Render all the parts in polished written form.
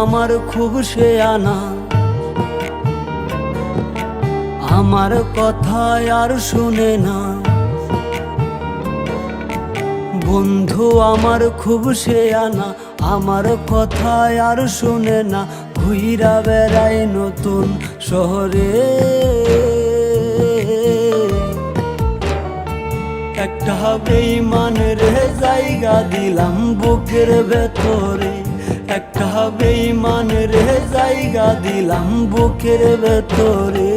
আমার খুব শেয়ানা, আমার কথায় আর শুনে না। বন্ধু আমার খুব শেয়ানা, আমার কথায় আর শুনে না। ঘুইরা বেড়াই নতুন শহরে, একটা বেঈমানের জায়গা দিলাম বুকের ভেতরে, একটা বেঈমানের জায়গা দিলাম বুকের ভেতরে।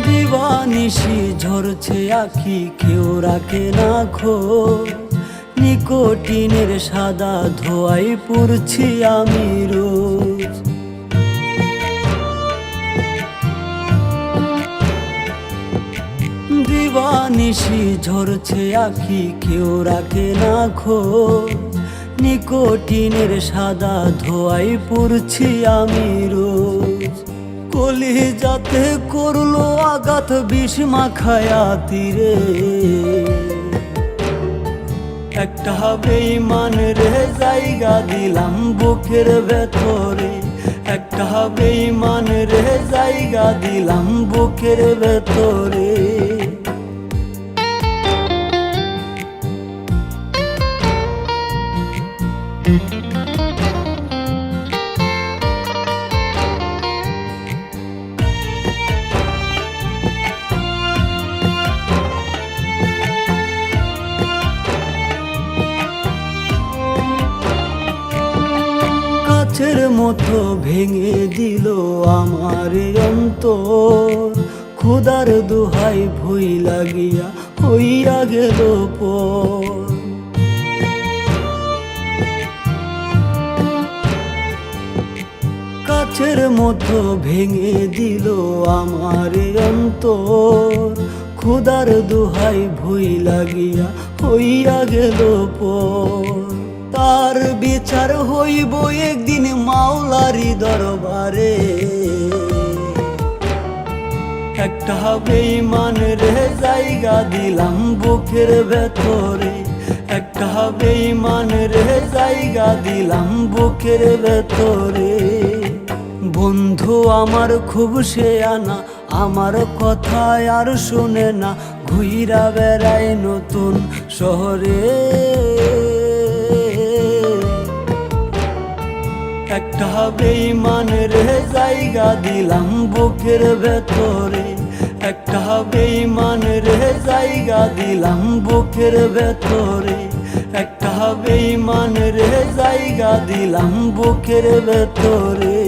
দিবানিশি ঝরছে আখি, কেউ রাখে না খোঁজ। নিকোটিনের সাদা ধোঁয়ায় পুড়ছি আমি রোজ। দিবানিশি ঝরছে আখি, কেউ রাখে না খোঁজ। নিকোটিনের সাদা ধোঁয়ায় পুড়ছি আমি রোজ। কলিজাতে করলো আঘাত বিষ মাখায়া তীরে, একটা বেঈমানের জায়গা দিলাম বুকের ভেতরে, একটা বেঈমানের জায়গা দিলাম বুকের ভেতরে। কাচের মতো ভেঙে দিল আমার অন্তর, খোদার দোহাই ভুই লাগিয়া হইয়া গেল পর। কাচের মতো ভেঙে দিল আমার অন্তর, খোদার দোহাই ভুই লাগিয়া হইয়া গেল পর। তার বিচার হইব একদিন মাওলারি দরবারে, একটা বেঈমানের জায়গা দিলাম বুকের ভেতরে, একটা বেঈমানের জায়গা দিলাম বুকের ভেতরে। বন্ধু আমার খুব শেয়ানা, আমার কথায় আর শুনে না। ঘুইরা বেড়াই নতুন শহরে, একটা বেঈমানের জায়গা দিলাম বুকের ভেতরে, একটা বেঈমানের জায়গা দিলাম বুকের ভেতরে, একটা বেঈমানের জায়গা দিলাম বুকের ভেতরে।